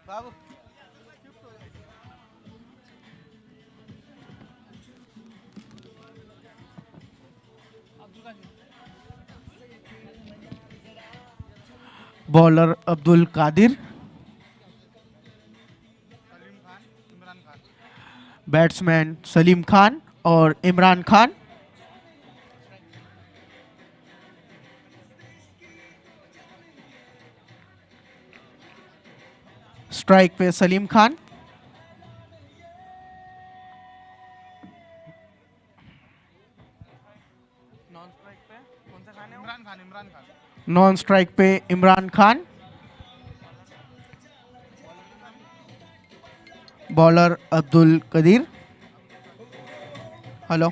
बाबू bowler Abdul Qadir, Salim Khan, Imran Khan. Batsman Salim Khan और Imran Khan. Strike पे Salim Khan, non strike पे कौन सा खान है? इमरान खान, इमरान खान। नॉन स्ट्राइक पे इमरान खान। बॉलर का नाम बॉलर अब्दुल कदीर। हेलो।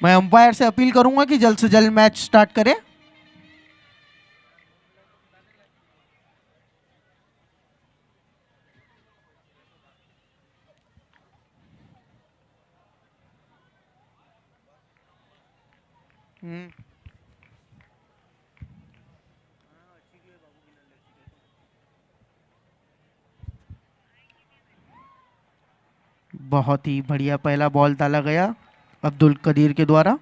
मैं अंपायर से अपील करूंगा कि जल्द से जल्द मैच स्टार्ट करें। बहुत ही बढ़िया पहला बॉल डाला गया अब्दुल कदीर के द्वारा।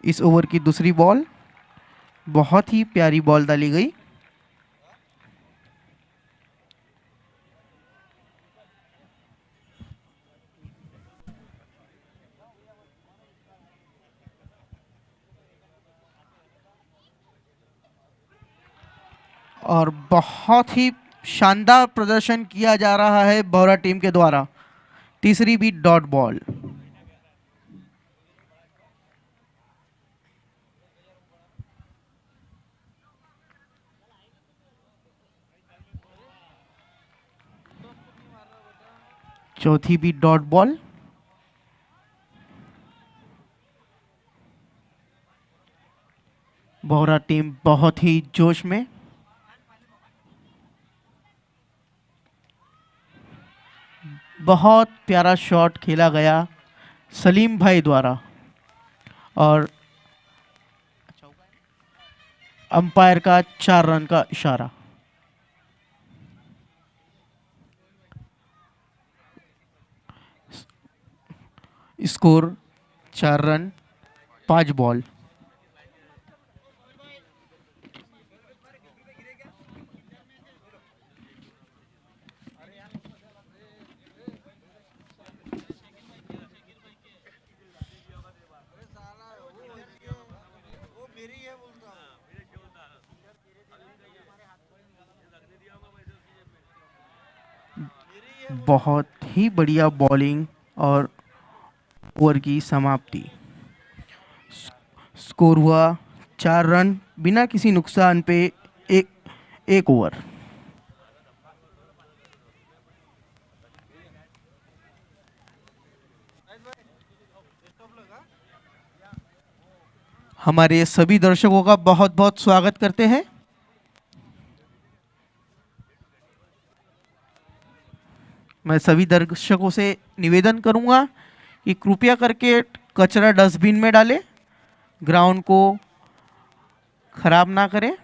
इस ओवर की दूसरी बॉल, बहुत ही प्यारी बॉल डाली गई। और बहुत ही शानदार प्रदर्शन किया जा रहा है बौरा टीम के द्वारा। तीसरी भी डॉट बॉल। चौथी भी डॉट बॉल। बौरा टीम बहुत ही जोश में। बहुत प्यारा शॉट खेला गया सलीम भाई द्वारा और अंपायर का 4 रन का इशारा। Score 4 run 5 ball. बहुत ही बढ़िया बॉलिंग और ओवर की समाप्ति। स्कोर हुआ 4 रन बिना किसी नुकसान पे एक एक ओवर। हमारे सभी दर्शकों का बहुत बहुत स्वागत करते हैं। मैं सभी दर्शकों से निवेदन करूंगा कि कृपया करके कचरा डस्टबिन में डालें, ग्राउंड को खराब ना करें।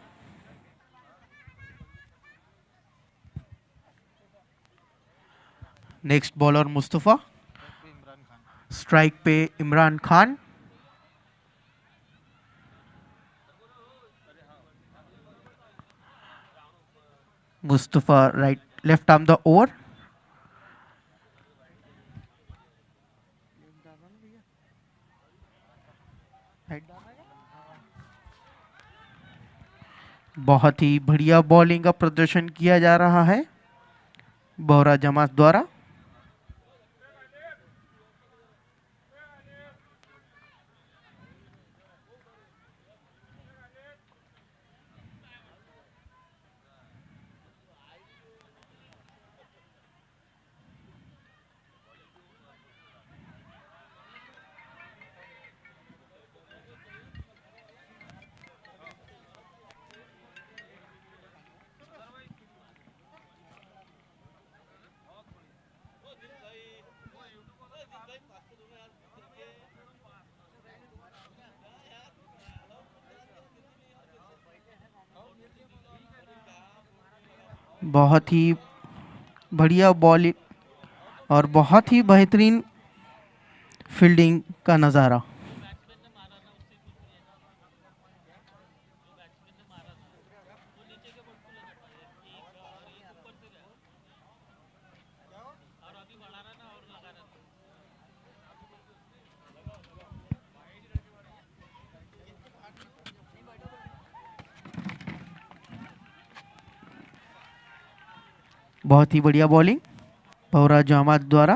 नेक्स्ट बॉलर मुस्तफ़ा, स्ट्राइक पे इमरान खान। स्ट्राइक पे Imran Khan. Mustafa right left arm the over. बहुत ही बढ़िया बॉलिंग का प्रदर्शन किया जा रहा है बोहरा जमात द्वारा। बहुत ही बढ़िया बॉलिंग और बहुत ही बेहतरीन फील्डिंग का नज़ारा। बहुत ही बढ़िया बॉलिंग पौराज अहमद द्वारा।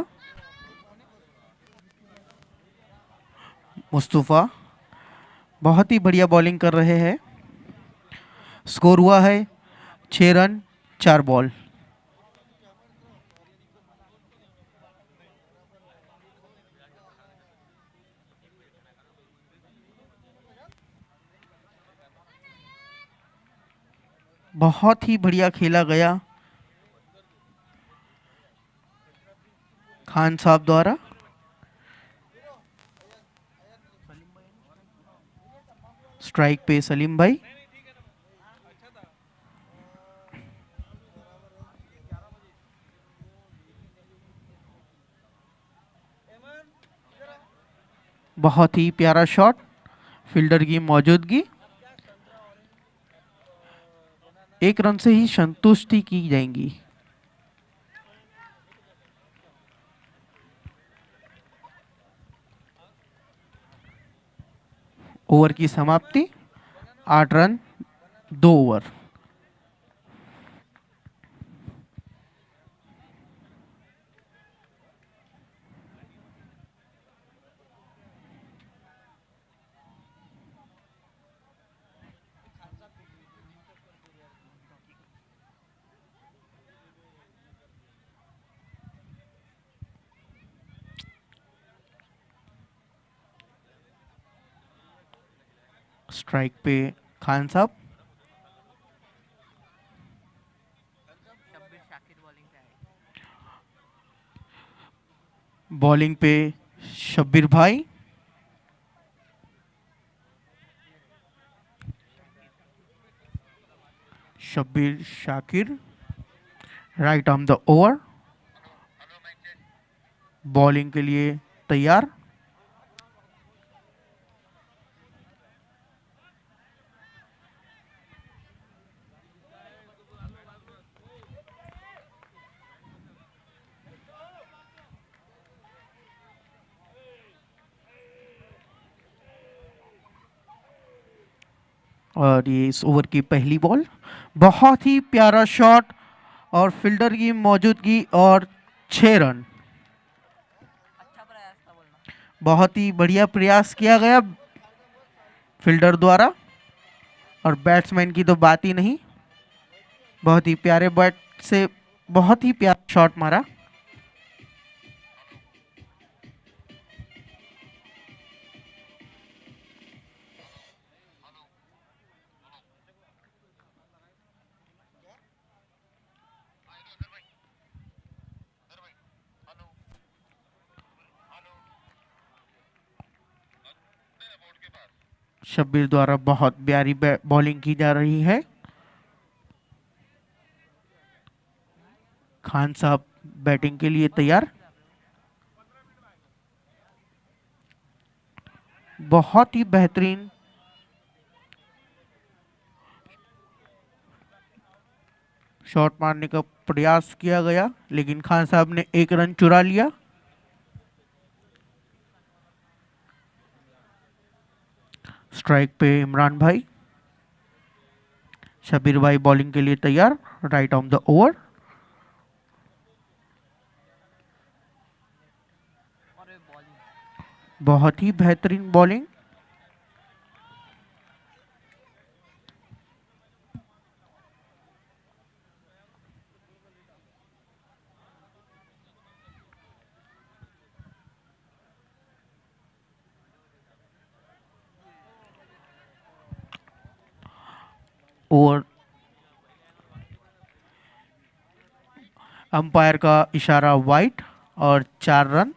मुस्तफ़ा बहुत ही बढ़िया बॉलिंग कर रहे हैं। स्कोर हुआ है 6 रन 4 बॉल। बहुत ही बढ़िया खेला गया खान साहब द्वारा। स्ट्राइक पे सलीम भाई। बहुत ही प्यारा शॉट, फील्डर की मौजूदगी। 1 रन से ही संतुष्टि की जाएंगी। ओवर की समाप्ति 8 रन 2 ओवर। स्ट्राइक पे खान साहब। बॉलिंग पे शब्बीर भाई। Shabbir Shakir right on the over. Bowling के लिए तैयार। और ये इस ओवर की पहली बॉल। बहुत ही प्यारा शॉट और फील्डर की मौजूदगी और 6 रन। बहुत ही बढ़िया प्रयास किया गया फील्डर द्वारा और बैट्समैन की तो बात ही नहीं। बहुत ही प्यारे बैट से बहुत ही प्यारा शॉट मारा। शब्बीर द्वारा बहुत प्यारी बॉलिंग की जा रही है। खान साहब बैटिंग के लिए तैयार। बहुत ही बेहतरीन शॉट मारने का प्रयास किया गया लेकिन खान साहब ने 1 रन चुरा लिया। स्ट्राइक पे इमरान भाई। शब्बीर भाई बॉलिंग के लिए तैयार राइट ऑन द ओवर। बहुत ही बेहतरीन बॉलिंग। ओवर अंपायर का इशारा वाइट और 4 रन।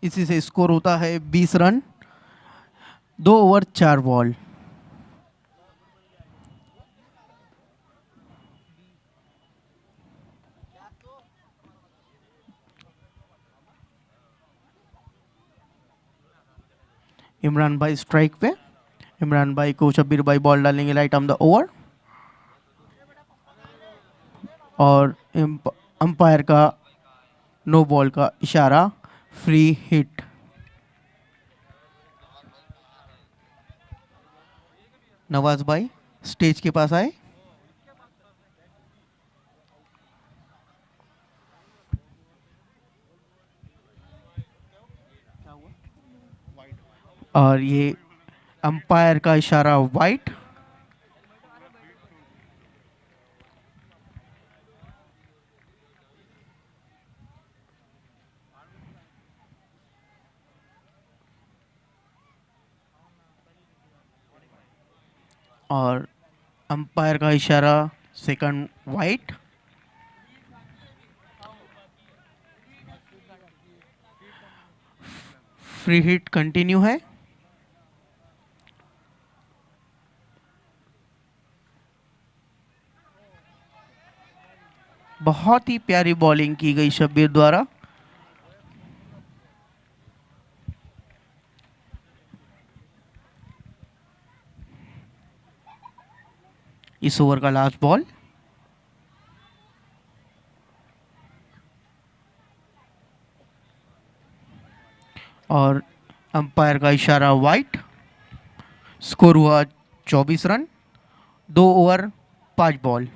इसी से स्कोर होता है 20 रन, 2 ओवर 4 बॉल। इमरान भाई स्ट्राइक पे। इमरान भाई को शब्बीर भाई बॉल डालेंगे राइट ऑन द ओवर, और अंपायर का नो बॉल का इशारा, फ्री हिट। नवाज भाई स्टेज के पास आए। और ये अंपायर का इशारा वाइट। और अंपायर का इशारा second white. Free hit continue है। बहुत ही प्यारी बॉलिंग की गई शब्बीर द्वारा। इस ओवर का लास्ट बॉल। और अंपायर का इशारा वाइट। स्कोर हुआ 24 रन, 2 ओवर 5 बॉल।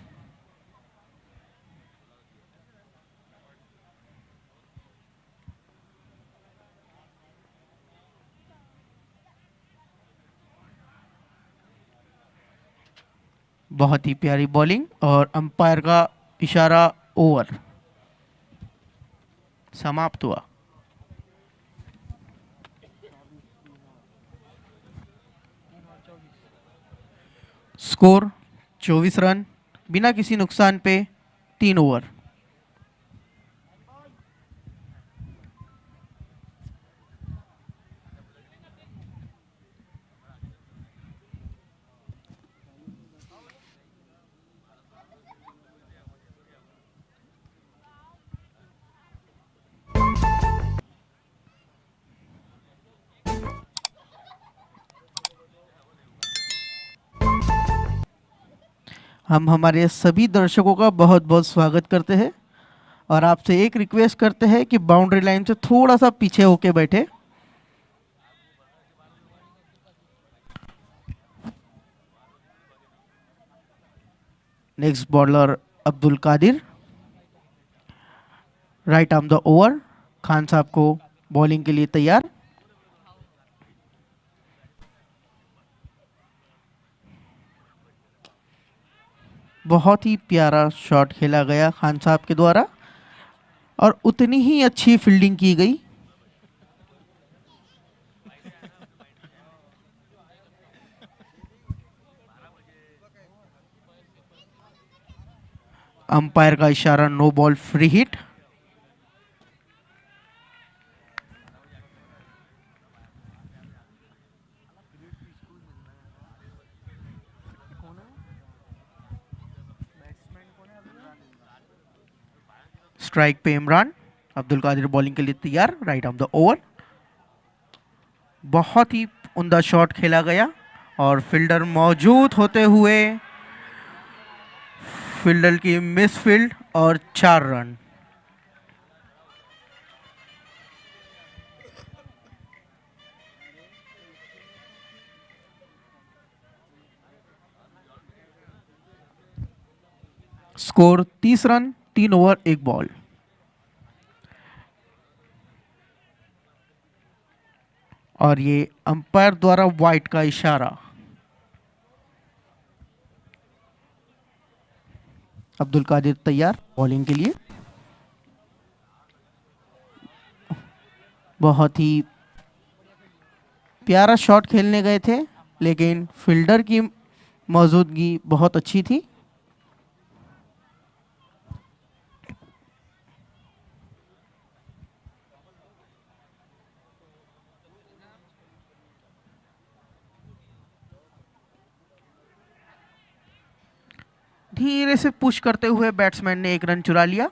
बहुत ही प्यारी बॉलिंग और अंपायर का इशारा ओवर समाप्त हुआ। स्कोर 24 रन, बिना किसी नुकसान पे 3 ओवर। हम हमारे सभी दर्शकों का बहुत बहुत स्वागत करते हैं और आपसे एक रिक्वेस्ट करते हैं कि बाउंड्री लाइन से थोड़ा सा पीछे होके बैठे। Next bowler Abdul Qadir, right arm the over. Khan साहब को बॉलिंग के लिए तैयार। बहुत ही प्यारा शॉट खेला गया खान साहब के द्वारा और उतनी ही अच्छी फील्डिंग की गई। अंपायर का इशारा no ball, free hit. Strike पे इमरान। अब्दुल कादिर बॉलिंग के लिए तैयार, राइट ऑफ द ओवर। बहुत ही उम्दा शॉट खेला गया और फील्डर मौजूद होते हुए फील्डर की मिस फील्ड और 4 run. Score 30 run, 3 over 1 ball. और ये अंपायर द्वारा वाइट का इशारा। अब्दुल कादिर तैयार बॉलिंग के लिए। बहुत ही प्यारा शॉट खेलने गए थे लेकिन फील्डर की मौजूदगी बहुत अच्छी थी। धीरे से पुश करते हुए बैट्समैन ने एक रन चुरा लिया।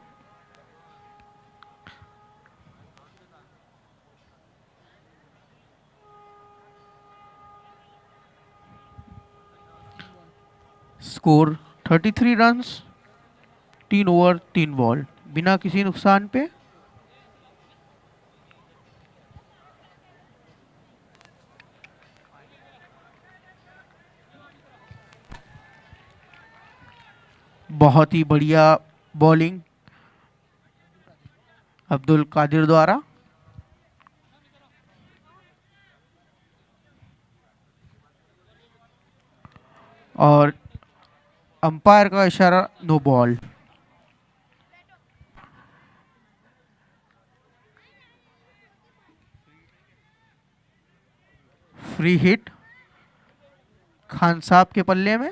स्कोर 33 रन्स, 3 ओवर 3 बॉल, बिना किसी नुकसान पे। बहुत ही बढ़िया बॉलिंग अब्दुल कादिर द्वारा। और अंपायर का इशारा no ball. Free hit Khan साहब के पल्ले में।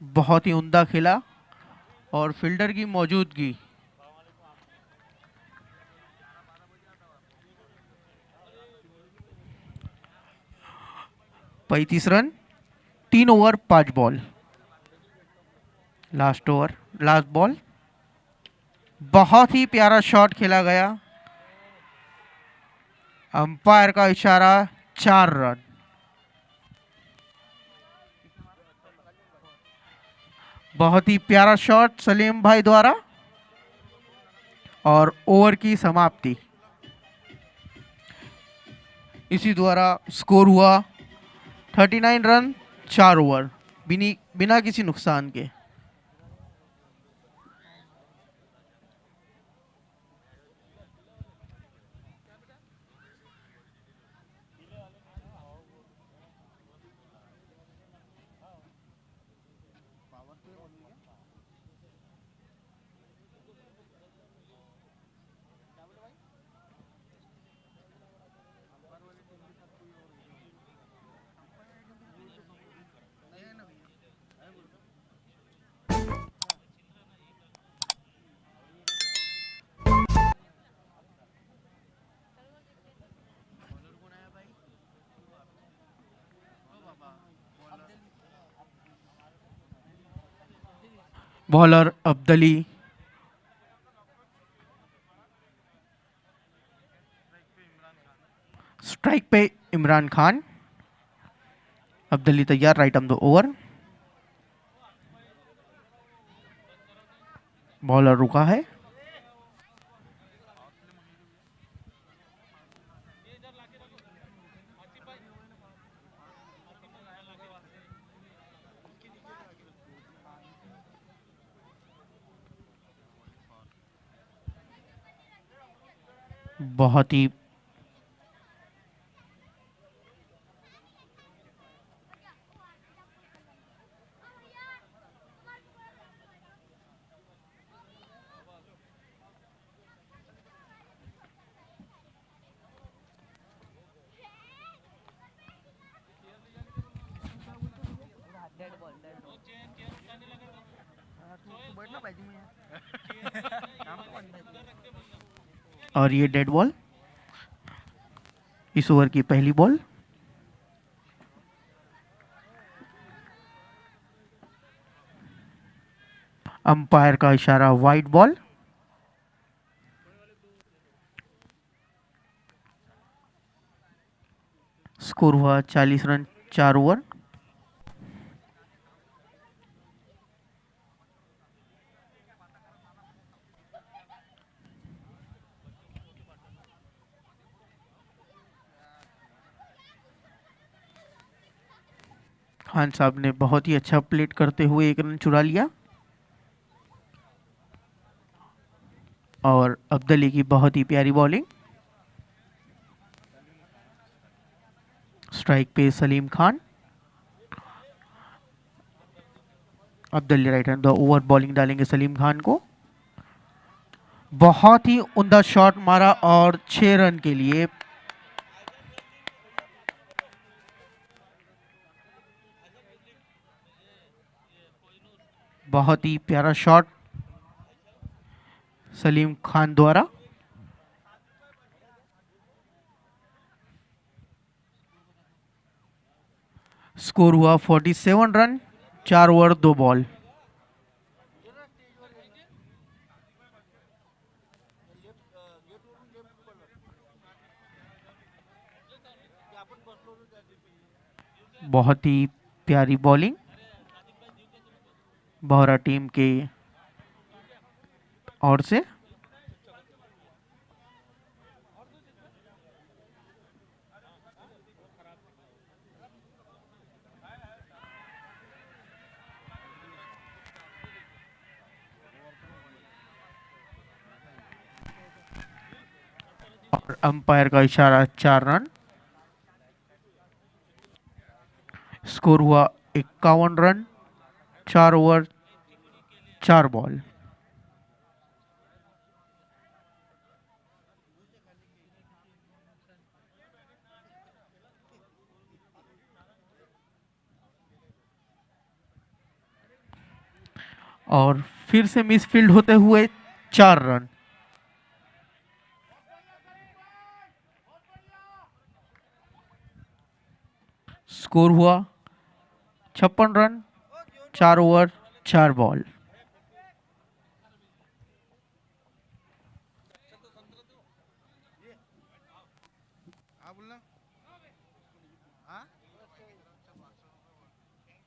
बहुत ही उम्दा खेला और फील्डर की मौजूदगी। पैंतीस run, 3 over 5 ball. Last over, last ball. बहुत ही प्यारा शॉट खेला गया। अंपायर का इशारा 4 रन। बहुत ही प्यारा शॉट सलीम भाई द्वारा और ओवर की समाप्ति। इसी द्वारा स्कोर हुआ 39 रन 4 ओवर, बिना किसी नुकसान के। बॉलर अब्दली, स्ट्राइक पे इमरान खान। अब्दली तैयार, right on the over. Bowler रुका है। बहुत ही और ये डेड बॉल, इस ओवर की पहली बॉल। अंपायर का इशारा वाइड बॉल। स्कोर हुआ 40 रन 4 ओवर। खान साहब ने बहुत ही अच्छा प्लेट करते हुए एक रन चुरा लिया और अब्दली की बहुत ही प्यारी बॉलिंग। स्ट्राइक पे Salim Khan. Abdali right hand the over bowling डालेंगे सलीम खान को। बहुत ही उम्दा शॉट मारा और 6 रन के लिए। बहुत ही प्यारा शॉट सलीम खान द्वारा। स्कोर हुआ 47 रन, 4 ओवर 2 बॉल। बहुत ही प्यारी बॉलिंग बोहरा टीम के ओर से। और अंपायर का इशारा 4 रन। स्कोर हुआ 51 रन, 4 ओवर 4 बॉल। और फिर से मिसफील्ड होते हुए 4 रन। स्कोर हुआ 56 रन, 4 ओवर 4 बॉल। हाँ बोलना। हाँ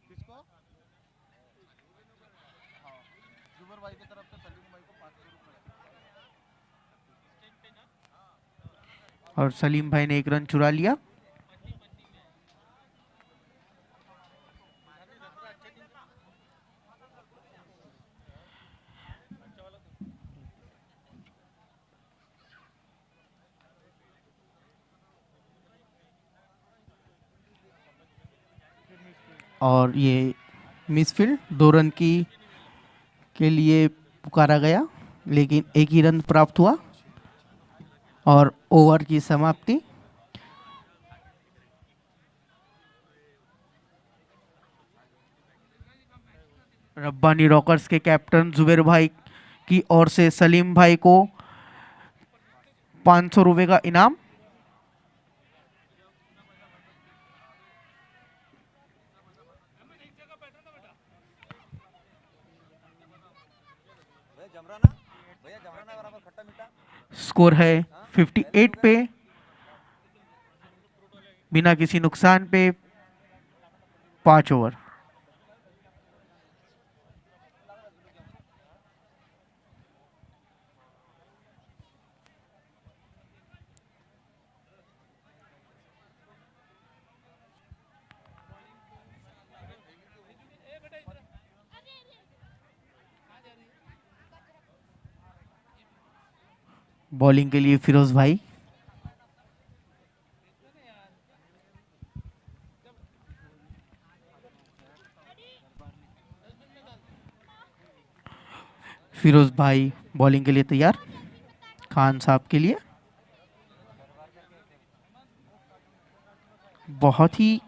किसको? हाँ जुबर भाई की तरफ से सलीम भाई को 500 रुपये। और सलीम भाई ने 1 रन चुरा लिया। और ये मिसफील्ड 2 रन की के लिए पुकारा गया, लेकिन 1 ही रन प्राप्त हुआ और ओवर की समाप्ति। रब्बानी रॉकर्स के कैप्टन जुबेर भाई की ओर से सलीम भाई को 500 रुपए का इनाम। स्कोर है 58 पे, बिना किसी नुकसान पे 5 ओवर। बॉलिंग के लिए फिरोज भाई। फिरोज भाई बॉलिंग के लिए तैयार। खान साहब के लिए बहुत ही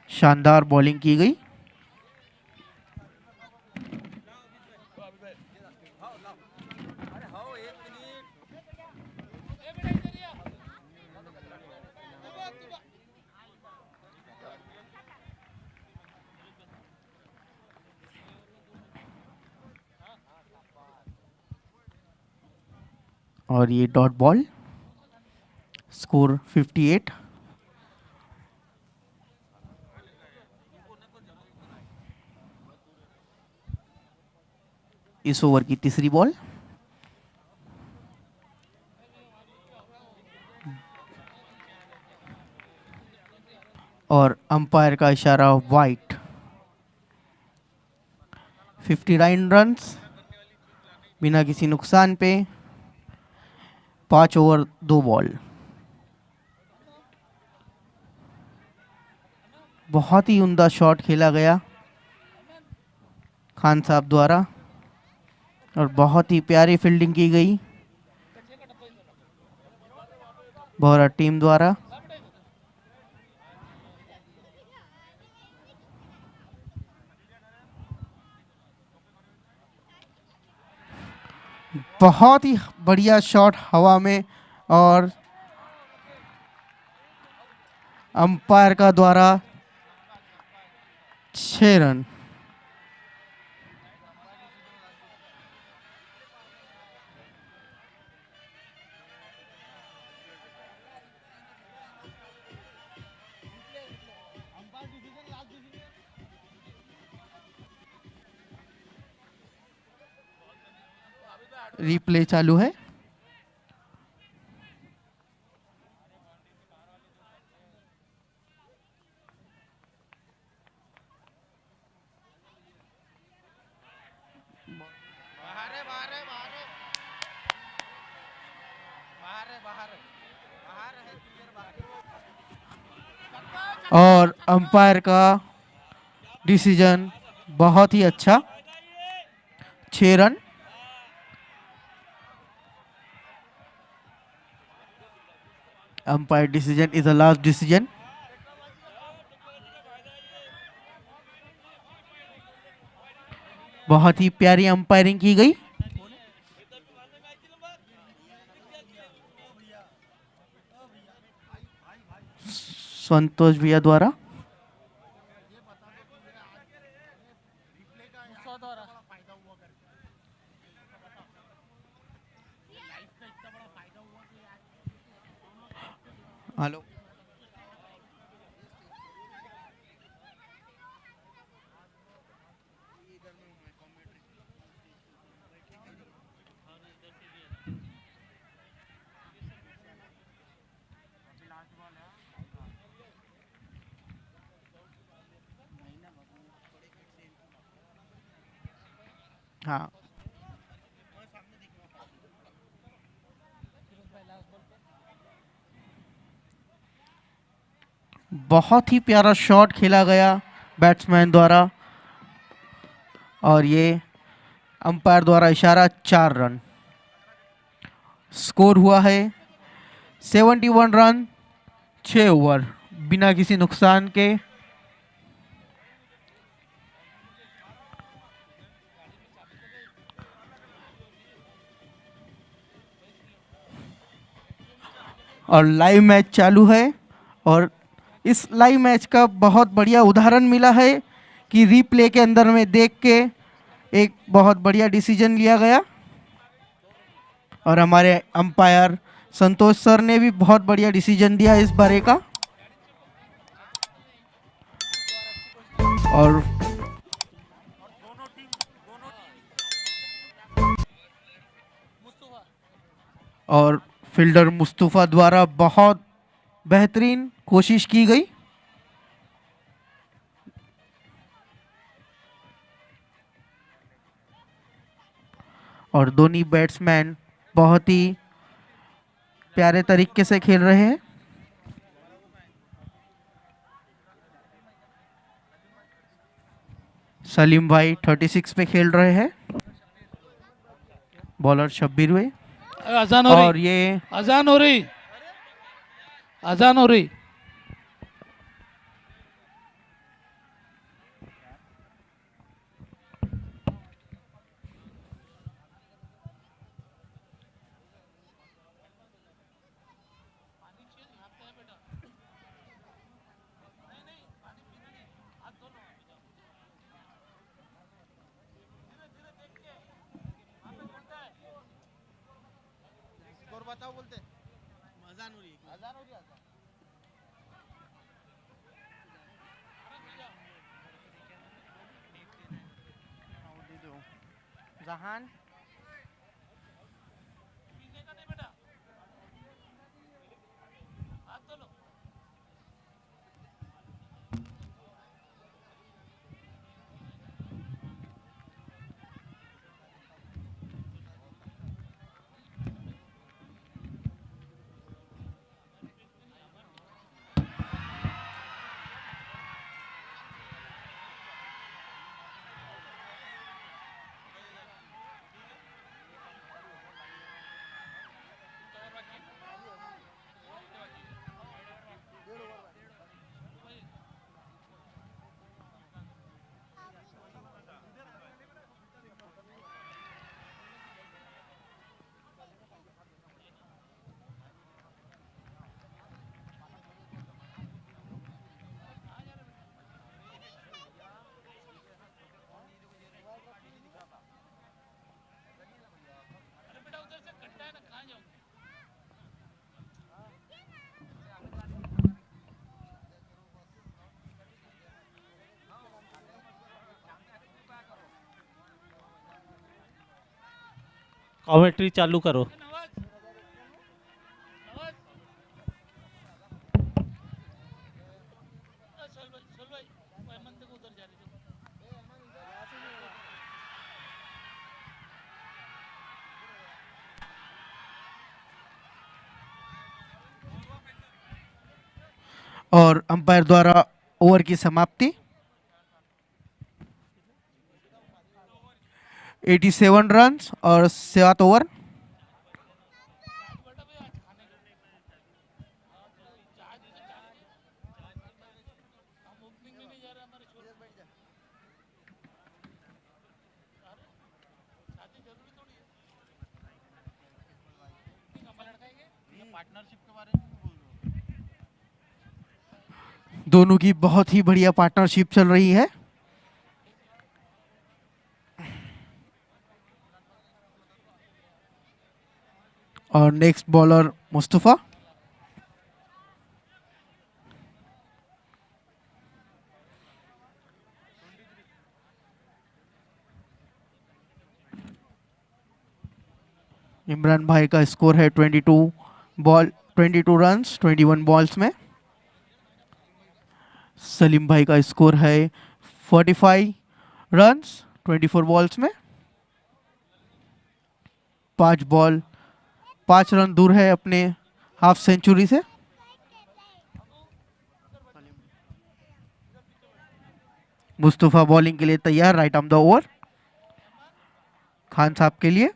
शानदार बॉलिंग की गई। और ये डॉट बॉल। स्कोर 58। इस ओवर की तीसरी बॉल। और अंपायर का इशारा वाइट। 59 रन्स बिना किसी नुकसान पे 5 ओवर 2 बॉल। बहुत ही उम्दा शॉट खेला गया खान साहब द्वारा और बहुत ही प्यारी फील्डिंग की गई बोहरा टीम द्वारा। बहुत ही बढ़िया शॉट हवा में और अंपायर का द्वारा 6 रन। रिप्ले चालू है। बाहर है, बाहर है, बाहर है, बाहर है, बाहर है, बाहर है, क्लियर बाहर। और अंपायर का डिसीजन बहुत ही अच्छा, 6 run. Umpire decision is the last decision. बहुत ही प्यारी अंपायरिंग की गई। संतोष भैया द्वारा। हेलो। हाँ, बहुत ही प्यारा शॉट खेला गया बैट्समैन द्वारा, और ये अंपायर द्वारा इशारा 4 रन। स्कोर हुआ है 71 रन, 6 ओवर, बिना किसी नुकसान के। और लाइव मैच चालू है, और इस लाइव मैच का बहुत बढ़िया उदाहरण मिला है कि रीप्ले के अंदर में देख के एक बहुत बढ़िया डिसीजन लिया गया। और हमारे अंपायर संतोष सर ने भी बहुत बढ़िया डिसीजन दिया इस बारे का। और फील्डर मुस्तफा द्वारा बहुत बेहतरीन कोशिश की गई। और दोनों बैट्समैन बहुत ही प्यारे तरीके से खेल रहे हैं। सलीम भाई 36 पे खेल रहे हैं, बॉलर शब्बीर हुए। अजान हो रही, और ये अजान हो रही, अजान हो रही। स्कोर बताओ बोलते। अजान हो रही है, अजान हो रही है, अजान। जहान कॉमेंट्री चालू करो। और अंपायर द्वारा ओवर की समाप्ति। 87 रन्स और 7 ओवर। दोनों की बहुत ही बढ़िया पार्टनरशिप चल रही है। और नेक्स्ट बॉलर मुस्तफा। इमरान भाई का स्कोर है 22 रन्स 21 बॉल्स में। सलीम भाई का स्कोर है 45 रन्स 24 बॉल्स में। 5 रन दूर है अपने हाफ सेंचुरी से। मुस्तफा बॉलिंग के लिए तैयार, right arm the over Khan साहब के लिए।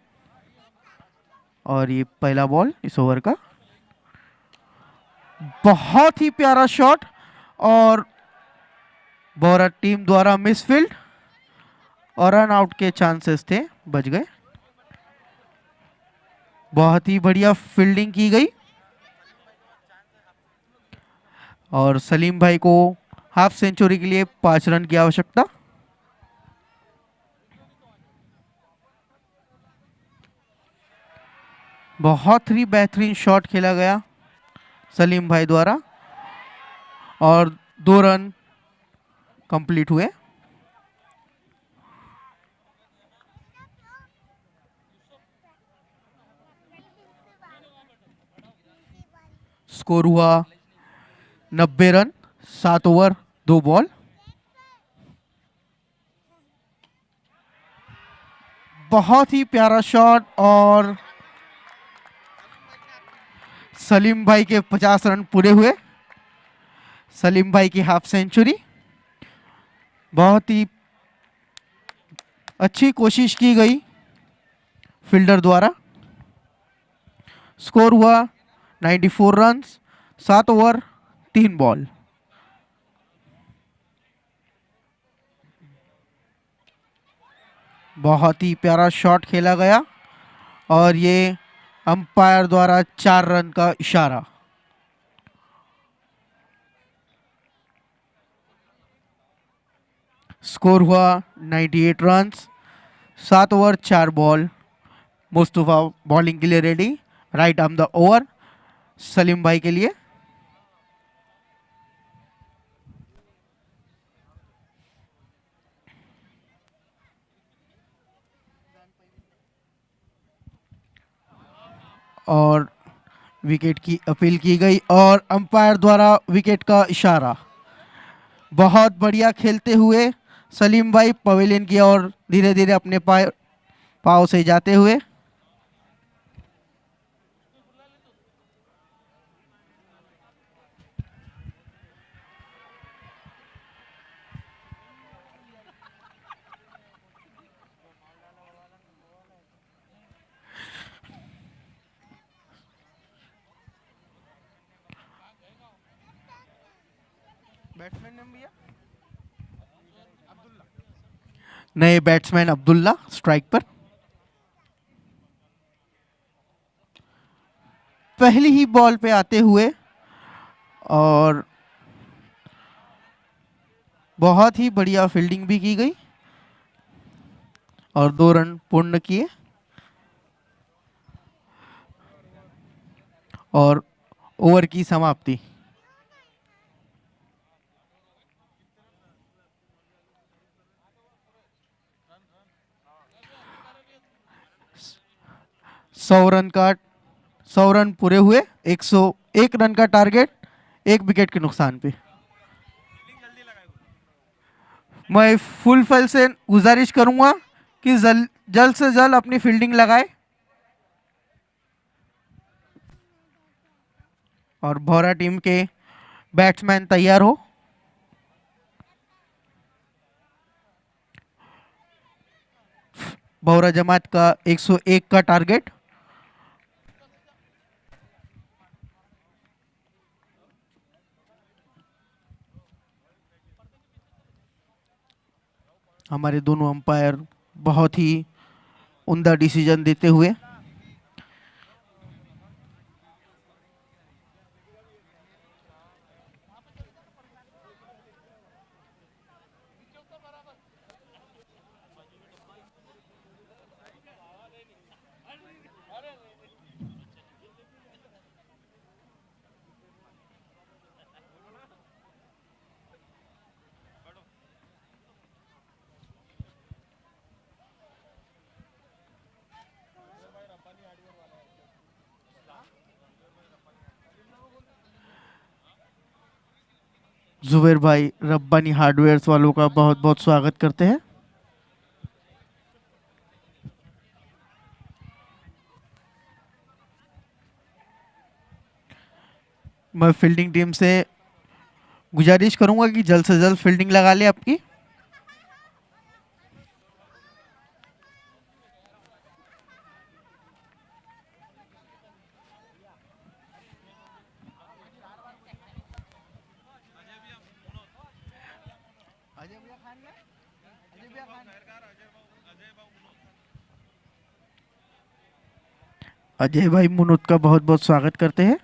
और ये पहला बॉल इस ओवर का। बहुत ही प्यारा शॉट और भारत टीम द्वारा मिसफील्ड और रन आउट के चांसेस थे, बच गए। बहुत ही बढ़िया फील्डिंग की गई और सलीम भाई को हाफ सेंचुरी के लिए 5 रन की आवश्यकता। बहुत ही बेहतरीन शॉट खेला गया सलीम भाई द्वारा और 2 रन कंप्लीट हुए। स्कोर हुआ 90 रन 7 ओवर 2 बॉल। बहुत ही प्यारा शॉट और सलीम भाई के 50 रन पूरे हुए। सलीम भाई की हाफ सेंचुरी। बहुत ही अच्छी कोशिश की गई फील्डर द्वारा। स्कोर हुआ 94 रन्स 7 ओवर 3 बॉल। बहुत ही प्यारा शॉट खेला गया और ये अंपायर द्वारा 4 रन का इशारा। स्कोर हुआ 98 runs 7 over 4 ball. Mustafa bowling के लिए ready, right arm the over Salim भाई के लिए। और विकेट की अपील की गई और अंपायर द्वारा विकेट का इशारा। बहुत बढ़िया खेलते हुए सलीम भाई पवेलियन की ओर धीरे धीरे अपने पाव से जाते हुए। बैट्समैन नेम भैया नए बैट्समैन अब्दुल्ला स्ट्राइक पर। पहली ही बॉल पे आते हुए और बहुत ही बढ़िया फील्डिंग भी की गई और 2 रन पूर्ण किए और ओवर की समाप्ति। 100 रन पूरे हुए, 101 रन का टारगेट, 1 विकेट के नुकसान पे। मैं फुल फैल से गुजारिश करूंगा कि जल्द से जल्द अपनी फील्डिंग लगाए और भौरा टीम के बैट्समैन तैयार हो। भौरा जमात का 101 का टारगेट। हमारे दोनों अंपायर बहुत ही उम्दा डिसीजन देते हुए जुबेर भाई रब्बानी हार्डवेयर्स वालों का बहुत बहुत स्वागत करते हैं। मैं फील्डिंग टीम से गुजारिश करूंगा कि जल्द से जल्द फील्डिंग लगा ले आपकी। अजय भाई मुनुत का बहुत बहुत स्वागत करते हैं।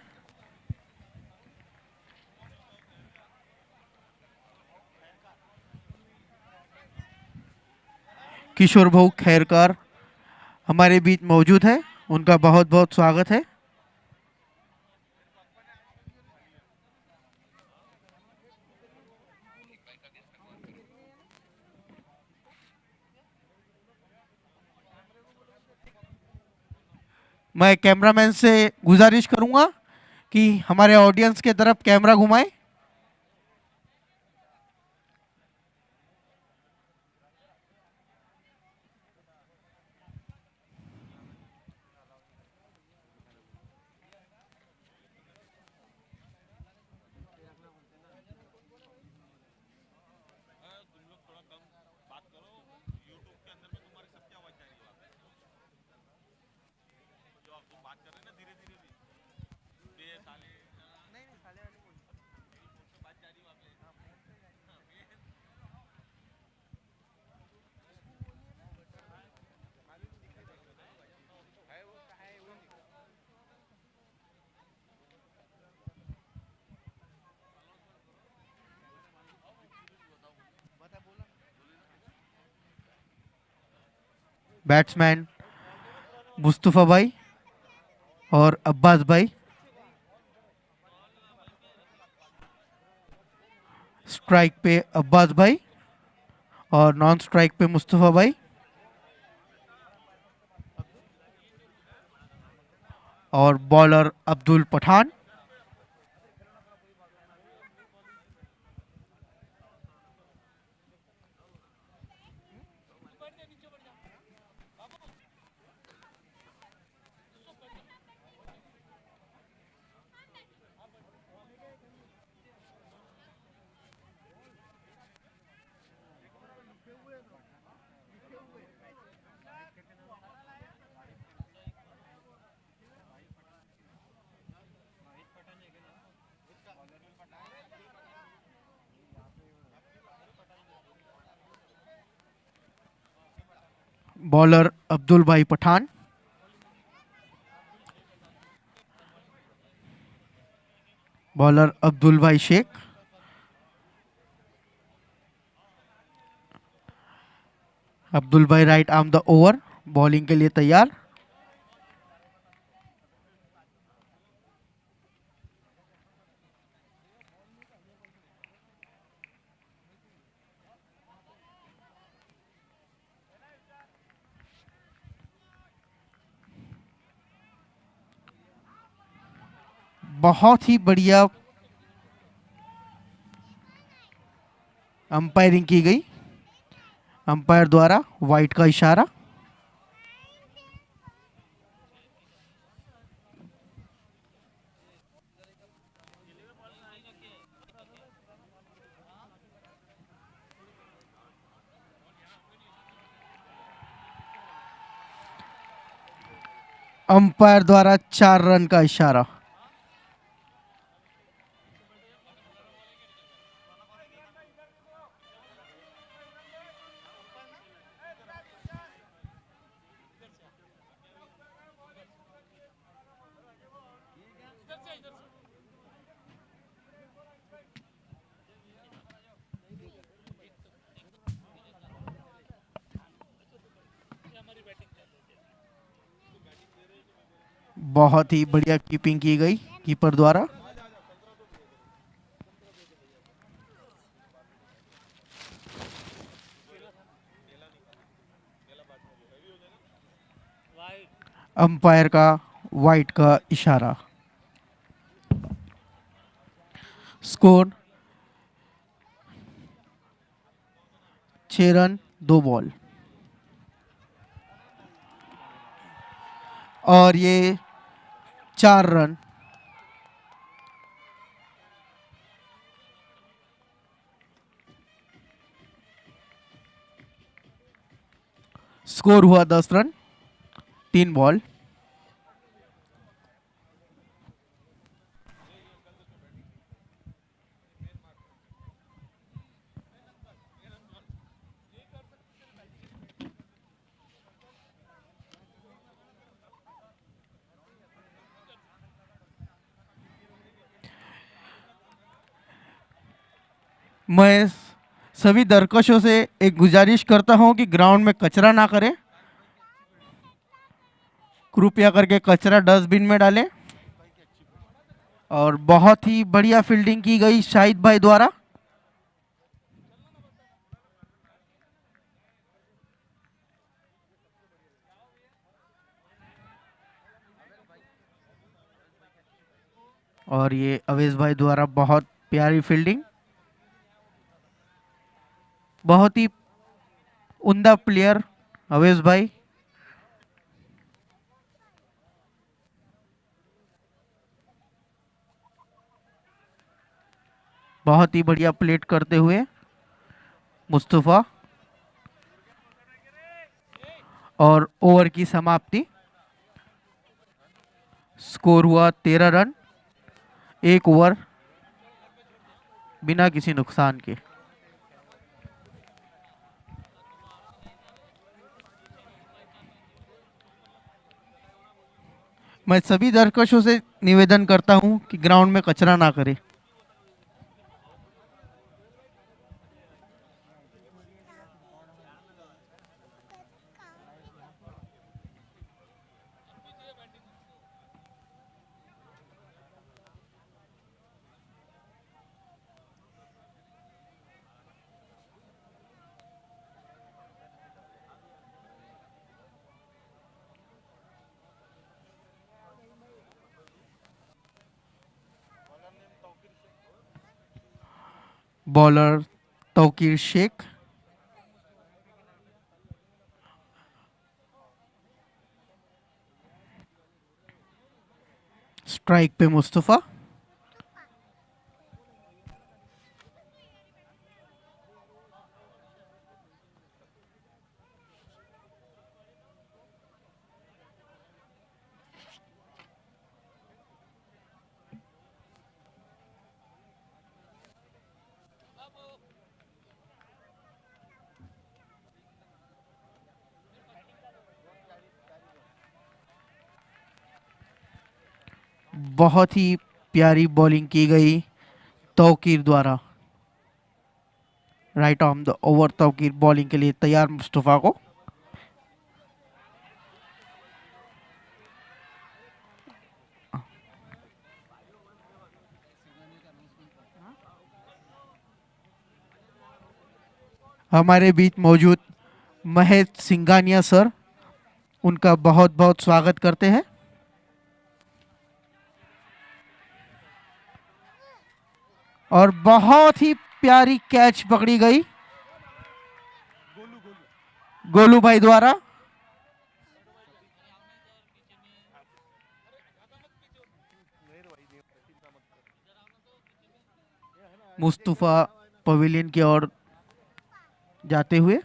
किशोर भाऊ खैरकार हमारे बीच मौजूद है, उनका बहुत बहुत स्वागत है। मैं कैमरामैन से गुजारिश करूंगा कि हमारे ऑडियंस के तरफ कैमरा घुमाएं। बैट्समैन मुस्तफा भाई और अब्बास भाई, स्ट्राइक पे अब्बास भाई और नॉन स्ट्राइक पे मुस्तफा भाई और बॉलर अब्दुल पठान। बॉलर अब्दुल भाई पठान, बॉलर अब्दुल भाई शेख, अब्दुल भाई right arm the over, bowling के लिए तैयार। बहुत ही बढ़िया अंपायरिंग की गई। अंपायर द्वारा वाइट का इशारा। अंपायर द्वारा 4 रन का इशारा। बहुत ही बढ़िया कीपिंग की गई कीपर द्वारा। अंपायर का वाइट का इशारा। Score 6 run 2 ball. और ये 4 रन स्कोर हुआ 10 रन 3 बॉल। मैं सभी दर्शकों से एक गुजारिश करता हूं कि ग्राउंड में कचरा ना करें। कृपया करके कचरा डस्टबिन में डालें। और बहुत ही बढ़िया फील्डिंग की गई शाहिद भाई द्वारा। और ये अवेश भाई द्वारा बहुत प्यारी फील्डिंग। बहुत ही उम्दा प्लेयर अवेश भाई। बहुत ही बढ़िया प्लेट करते हुए मुस्तफा। और ओवर की समाप्ति। स्कोर हुआ 13 रन 1 ओवर बिना किसी नुकसान के। मैं सभी दर्शकों से निवेदन करता हूं कि ग्राउंड में कचरा ना करें। बॉलर तौकीर शेख। स्ट्राइक पे मुस्तफा। बहुत ही प्यारी बॉलिंग की गई तौकीर द्वारा। Right arm the over Tauqeer bowling के लिए तैयार मुस्तफा को। हमारे बीच मौजूद महेश सिंघानिया सर, उनका बहुत बहुत स्वागत करते हैं। और बहुत ही प्यारी कैच पकड़ी गई गोलू भाई द्वारा। मुस्तफा पवेलियन की ओर जाते हुए।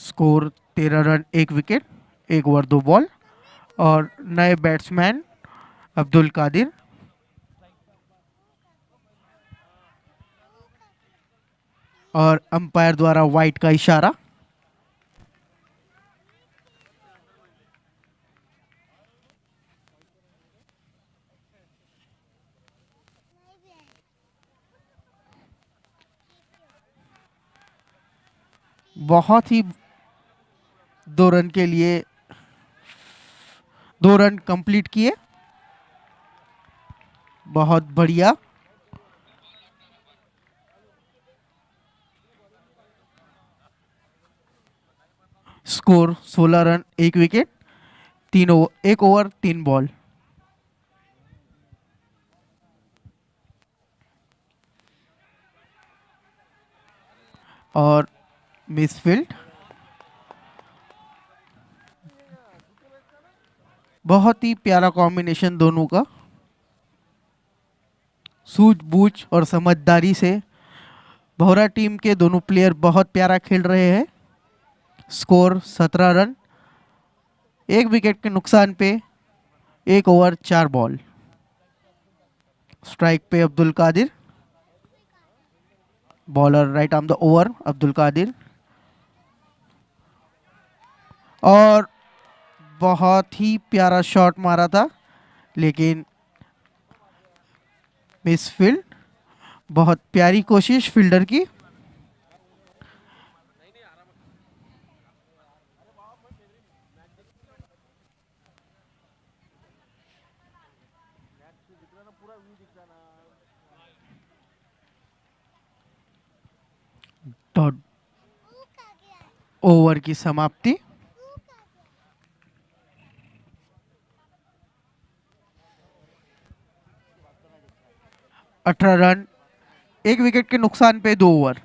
Score 13 run 1 wicket, 1 over 2 ball. और नए बैट्समैन अब्दुल कादिर। और अंपायर द्वारा वाइट का इशारा। बहुत ही 2 रन के लिए 2 रन कंप्लीट किए। बहुत बढ़िया। Score 16 run 1 wicket, 1 over 3 ball. और मिसफील्ड। बहुत ही प्यारा कॉम्बिनेशन दोनों का। सूझबूझ और समझदारी से भौरा टीम के दोनों प्लेयर बहुत प्यारा खेल रहे हैं। स्कोर 17 रन 1 विकेट के नुकसान पे, 1 ओवर 4 बॉल। स्ट्राइक पे Abdul Qadir. Bowler right arm the over Abdul Qadir. और बहुत ही प्यारा शॉट मारा था लेकिन मिसफील्ड। बहुत प्यारी कोशिश फील्डर की। डॉट ओवर की समाप्ति। अठारह रन 1 विकेट के नुकसान पे 2 over.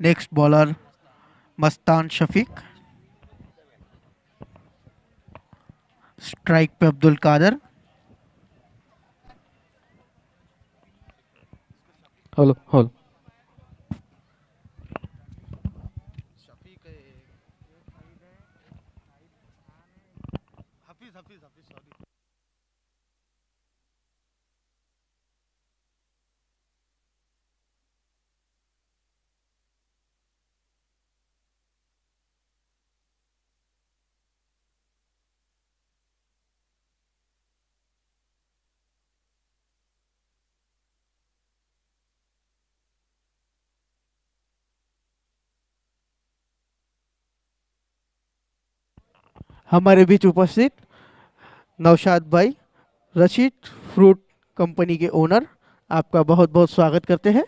Next bowler Mastan Shafiq. Strike पे Abdul Qadir. Hello hello. Hafeez Hafeez Hafeez sorry. हमारे बीच उपस्थित नौशाद भाई, रशीद फ्रूट कंपनी के ओनर, आपका बहुत बहुत स्वागत करते हैं।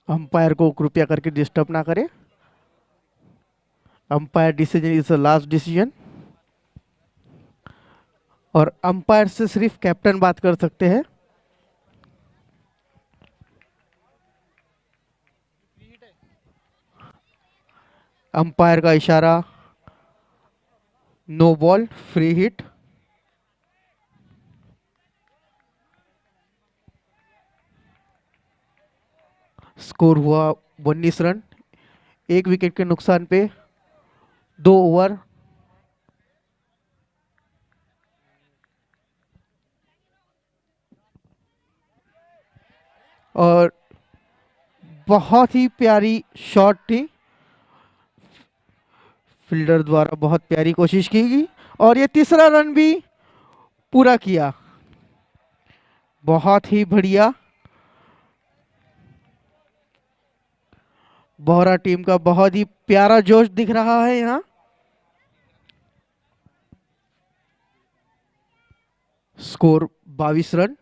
अंपायर को कृपया करके डिस्टर्ब ना करें। Umpire decision is the last decision, और अंपायर से सिर्फ कैप्टन बात कर सकते हैं। अंपायर का इशारा, no ball, free hit. Score हुआ 19 रन, एक विकेट के नुकसान पे 2 ओवर। और बहुत ही प्यारी शॉट थी, फील्डर द्वारा बहुत प्यारी कोशिश की गई, और ये तीसरा रन भी पूरा किया। बहुत ही बढ़िया। बोहरा टीम का बहुत ही प्यारा जोश दिख रहा है यहाँ। स्कोर 22 रन,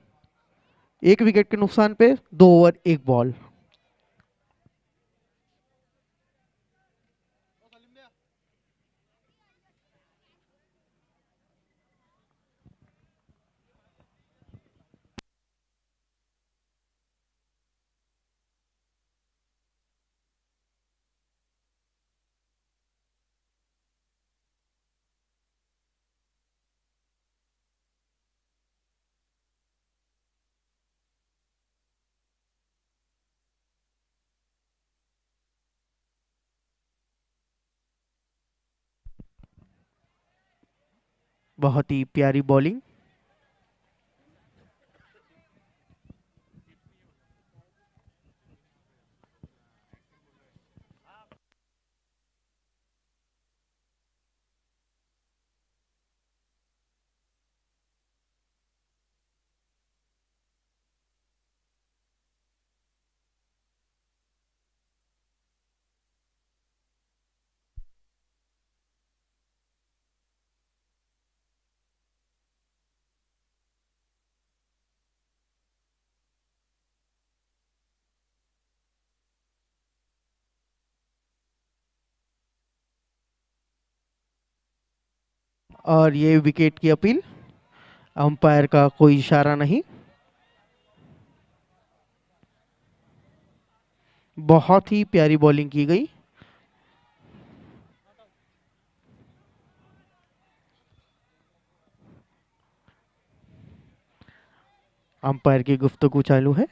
एक विकेट के नुकसान पे 2 ओवर 1 बॉल। बहुत ही प्यारी बॉलिंग। और ये विकेट की अपील, अंपायर का कोई इशारा नहीं। बहुत ही प्यारी बॉलिंग की गई। अंपायर की गुफ्तगू चालू है।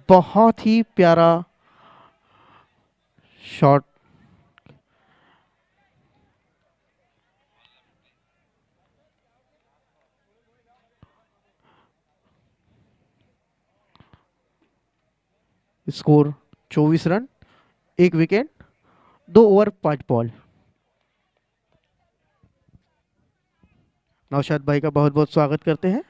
बहुत ही प्यारा शॉट। स्कोर 24 रन, एक विकेट, 2 ओवर 5 बॉल। नौशाद भाई का बहुत बहुत स्वागत करते हैं।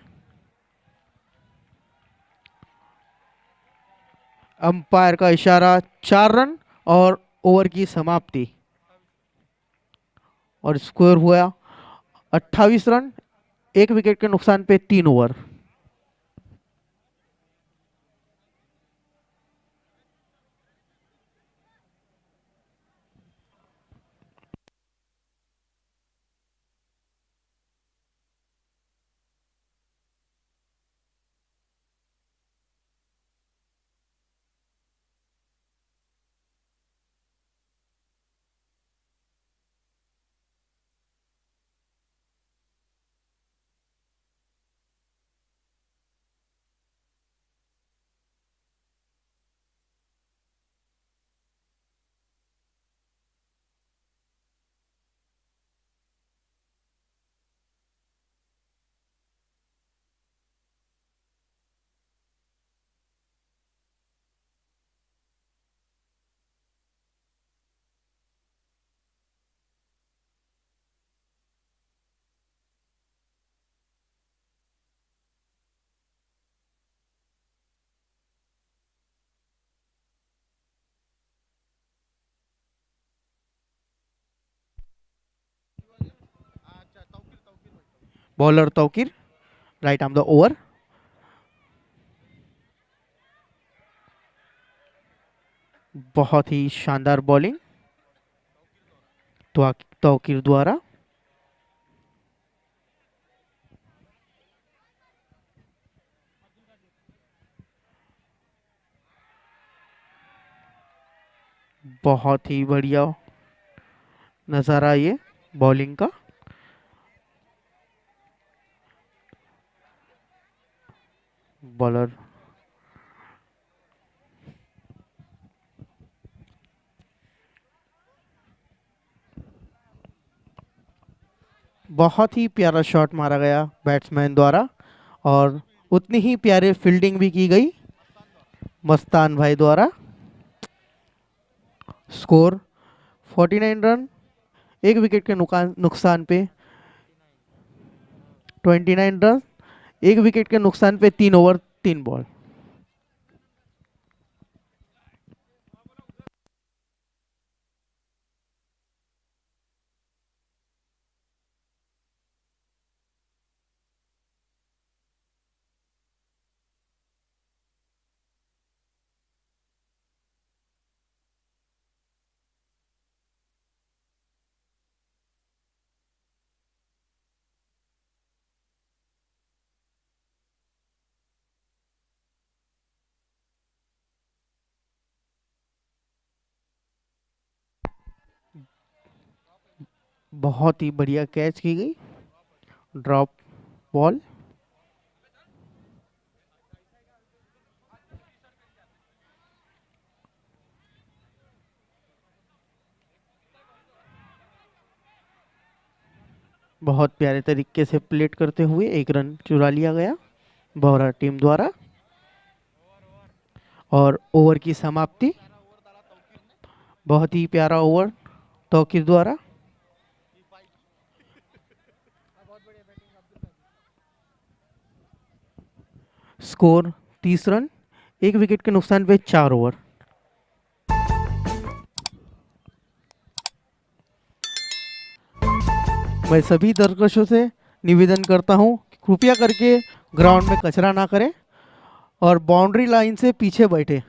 अंपायर का इशारा 4 रन और ओवर की समाप्ति, और स्कोर हुआ 28 रन, एक विकेट के नुकसान पे 3 over. Bowler Tauqeer, right arm the over. बहुत ही शानदार बॉलिंग तौकीर द्वारा। बहुत ही बढ़िया नज़ारा ये बॉलिंग का। बॉलर बहुत ही प्यारा शॉट मारा गया बैट्समैन द्वारा और उतनी ही प्यारे फील्डिंग भी की गई मस्तान भाई द्वारा। स्कोर 49 रन, एक विकेट के नुकसान पे 29 रन, एक विकेट के नुकसान पे 3 ओवर 3 बॉल। बहुत ही बढ़िया कैच की गई, ड्रॉप बॉल। बहुत प्यारे तरीके से प्लेट करते हुए 1 रन चुरा लिया गया बोहरा टीम द्वारा और ओवर की समाप्ति। बहुत ही प्यारा ओवर तौकीर द्वारा। स्कोर 30 रन, एक विकेट के नुकसान पे 4 ओवर। मैं सभी दर्शकों से निवेदन करता हूं कि कृपया करके ग्राउंड में कचरा ना करें और बाउंड्री लाइन से पीछे बैठे।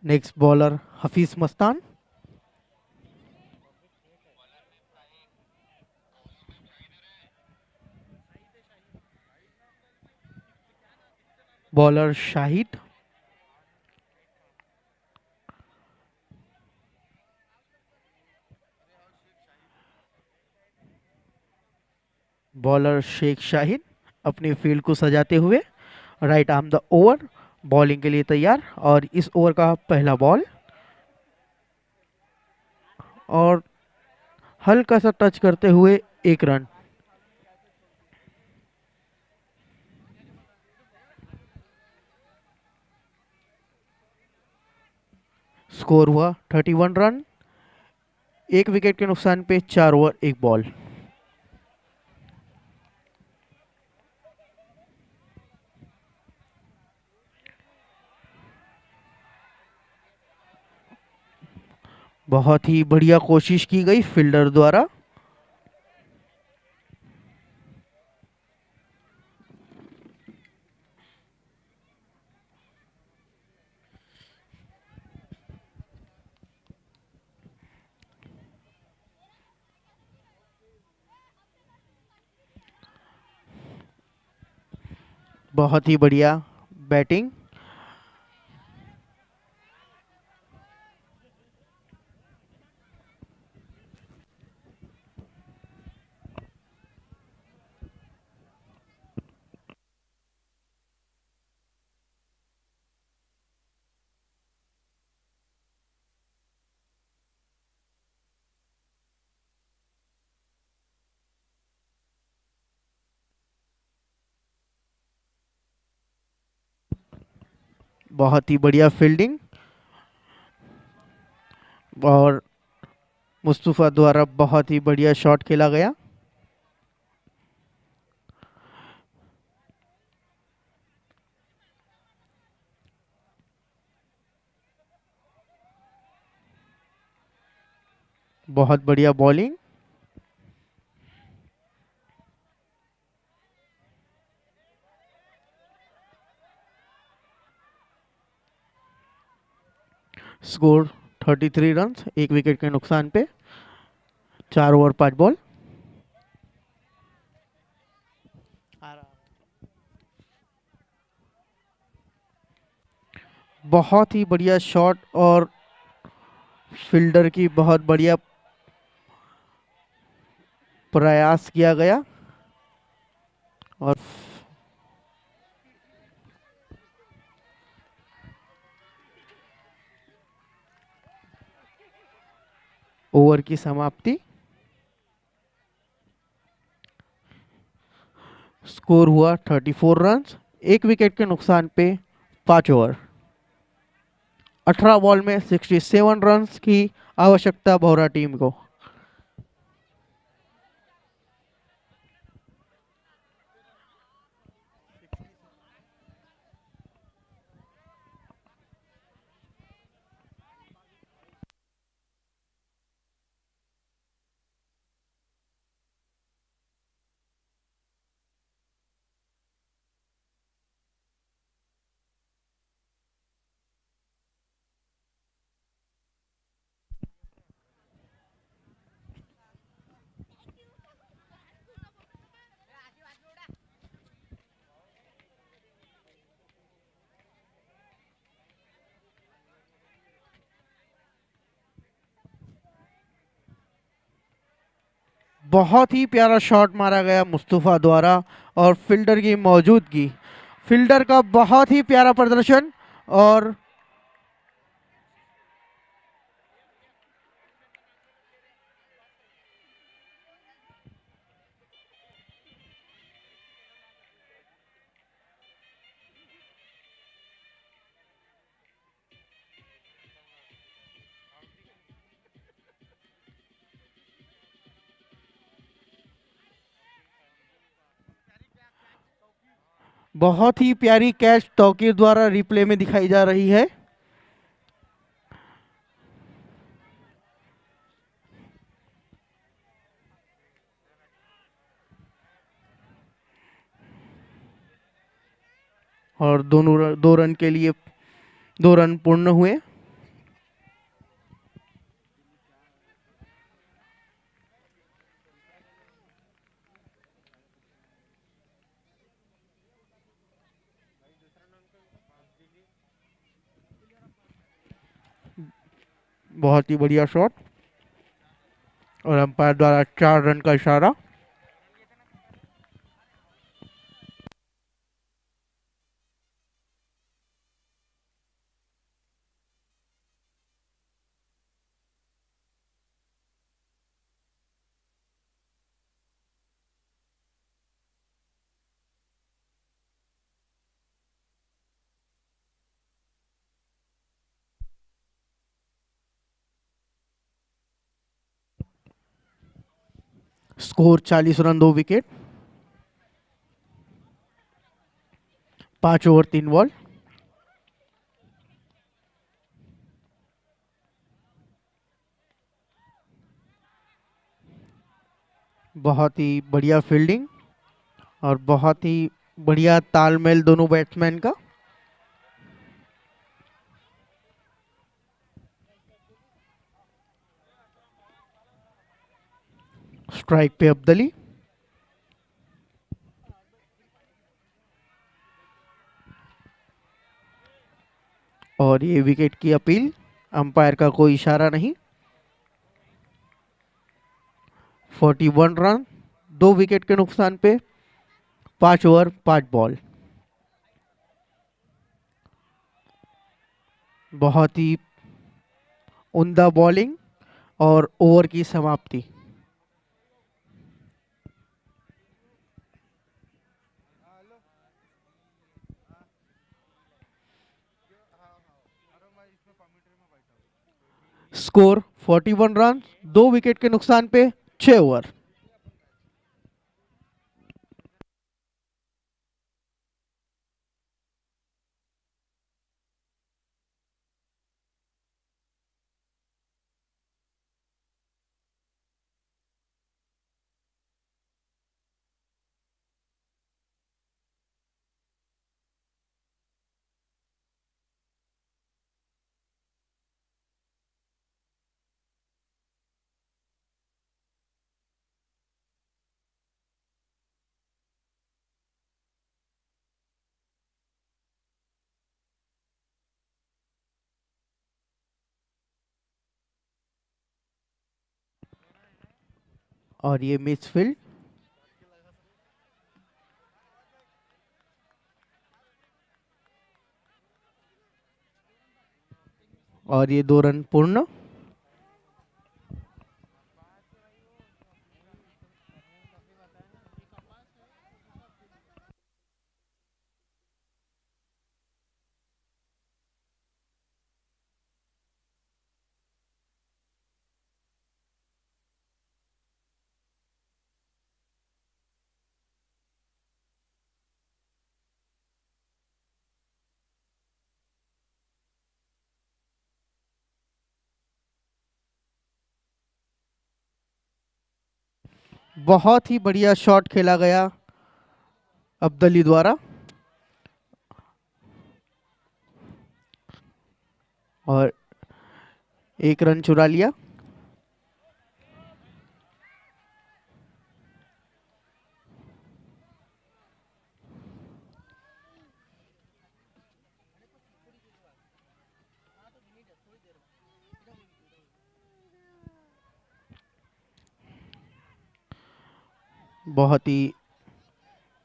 Next bowler Hafeez Mastan. Bowler Shahid. Bowler Sheikh Shahid अपनी फील्ड को सजाते हुए right arm the over, bowling के लिए तैयार और इस ओवर का पहला बॉल और हल्का सा टच करते हुए 1 रन। स्कोर हुआ 31 रन, एक विकेट के नुकसान पे 4 ओवर 1 बॉल। बहुत ही बढ़िया कोशिश की गई फील्डर द्वारा। बहुत ही बढ़िया बैटिंग। बहुत ही बढ़िया फील्डिंग और मुस्तफा द्वारा बहुत ही बढ़िया शॉट खेला गया। बहुत बढ़िया बॉलिंग। स्कोर 33 रन, 1 विकेट के नुकसान पे, 4 ओवर 5 बॉल। बहुत ही बढ़िया शॉट और फील्डर की बहुत बढ़िया प्रयास किया गया और ओवर की समाप्ति। स्कोर हुआ 34 रन, 1 विकेट के नुकसान पे, 5 ओवर। 18 बॉल में 67 रन की आवश्यकता भौरा टीम को। बहुत ही प्यारा शॉट मारा गया मुस्तफा द्वारा और फील्डर की मौजूदगी, फील्डर का बहुत ही प्यारा प्रदर्शन और बहुत ही प्यारी कैच तौकीर द्वारा रिप्ले में दिखाई जा रही है। और दोनों 2 रन के लिए 2 रन पूर्ण हुए। बहुत ही बढ़िया शॉट और अंपायर द्वारा 4 रन का इशारा। Score 40 run 2 wicket, 5 over 3 ball. बहुत ही बढ़िया फील्डिंग और बहुत ही बढ़िया तालमेल दोनों बैट्समैन का। स्ट्राइक पे अब्दली और ये विकेट की अपील, अंपायर का कोई इशारा नहीं। 41 रन 2 विकेट के नुकसान पे, 5 ओवर 5 बॉल। बहुत ही उम्दा बॉलिंग और ओवर की समाप्ति। स्कोर 41 रन, 2 विकेट के नुकसान पे 6 ओवर। और ये मिस फील्ड, और ये 2 रन पूर्ण। बहुत ही बढ़िया शॉट खेला गया अब्दली द्वारा, और 1 रन चुरा लिया। बहुत ही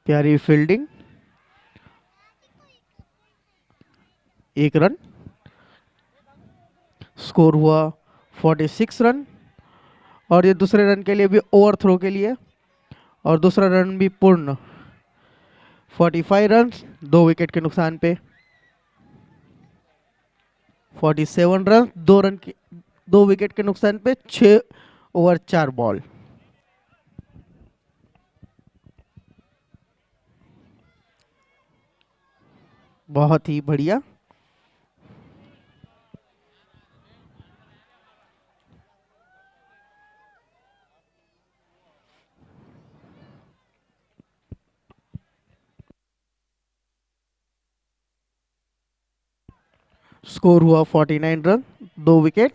प्यारी फील्डिंग, 1 रन। स्कोर हुआ 46 रन, और ये दूसरे रन के लिए भी ओवर थ्रो के लिए, और दूसरा रन भी पूर्ण। 45 रन, 2 विकेट के नुकसान पे 47 रन, 2 विकेट के नुकसान पे 6 ओवर 4 बॉल। बहुत ही बढ़िया। स्कोर हुआ 49 रन, 2 विकेट,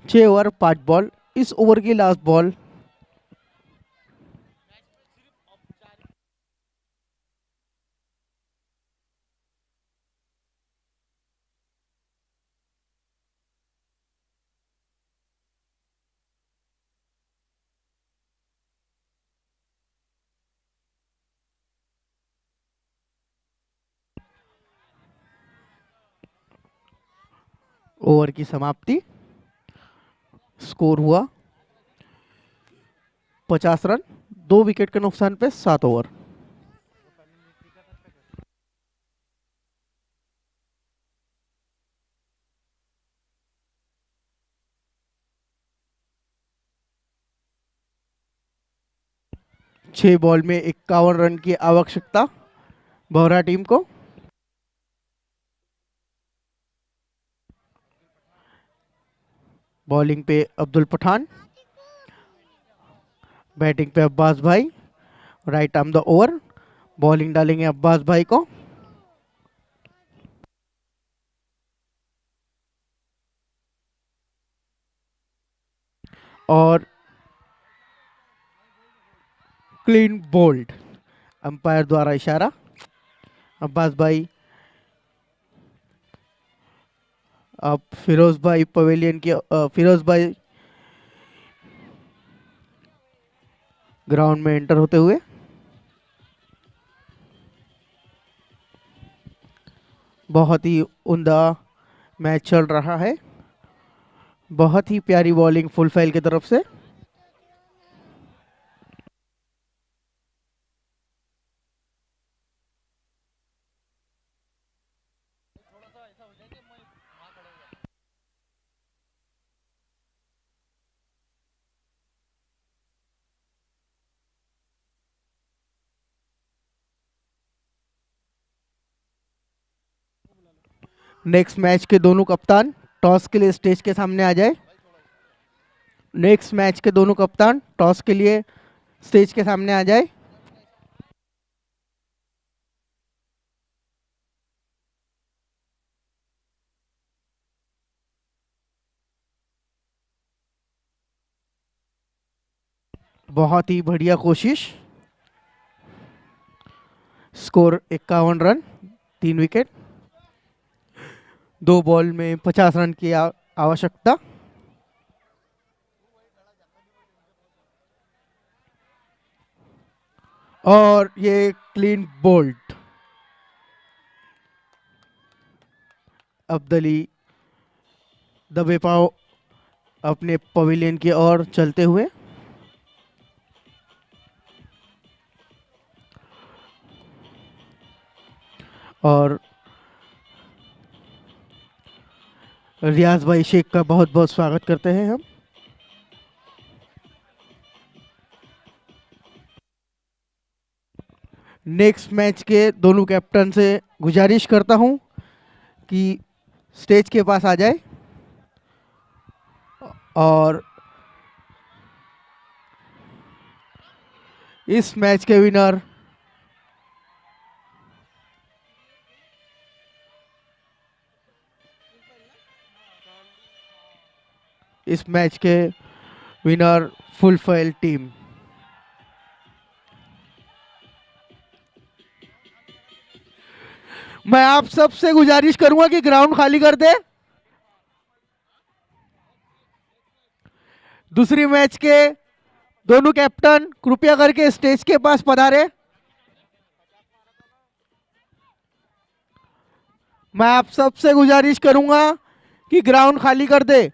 6 ओवर 5 बॉल। इस ओवर की लास्ट बॉल। ओवर की समाप्ति। स्कोर हुआ 50 रन, 2 विकेट के नुकसान पे 7 ओवर। छह बॉल में 51 रन की आवश्यकता बोहरा टीम को। बॉलिंग पे अब्दुल पठान, बैटिंग पे अब्बास भाई। Right arm the over, bowling डालेंगे अब्बास भाई को। और क्लीन बोल्ड, अंपायर द्वारा इशारा। अब्बास भाई, अब फिरोज भाई पवेलियन की, फिरोज भाई ग्राउंड में एंटर होते हुए। बहुत ही उम्दा मैच चल रहा है। बहुत ही प्यारी बॉलिंग फुल फाइल की तरफ से। नेक्स्ट मैच के दोनों कप्तान टॉस के लिए स्टेज के सामने आ जाए। नेक्स्ट मैच के दोनों कप्तान टॉस के लिए स्टेज के सामने आ जाए। बहुत ही बढ़िया कोशिश। स्कोर 51 रन, 3 विकेट, 2 बॉल में 50 रन की आवश्यकता। और ये क्लीन बोल्ड। अब्दली दबे पाव अपने पवेलियन की ओर चलते हुए। और रियाज भाई शेख का बहुत बहुत स्वागत करते हैं हम। नेक्स्ट मैच के दोनों कैप्टन से गुजारिश करता हूं कि स्टेज के पास आ जाए और इस मैच के विनर फुलफिल टीम। मैं आप सबसे गुजारिश करूंगा कि ग्राउंड खाली कर दे। दूसरी मैच के दोनों कैप्टन कृपया करके स्टेज के पास पधारे। मैं आप सबसे गुजारिश करूंगा कि ग्राउंड खाली कर दे।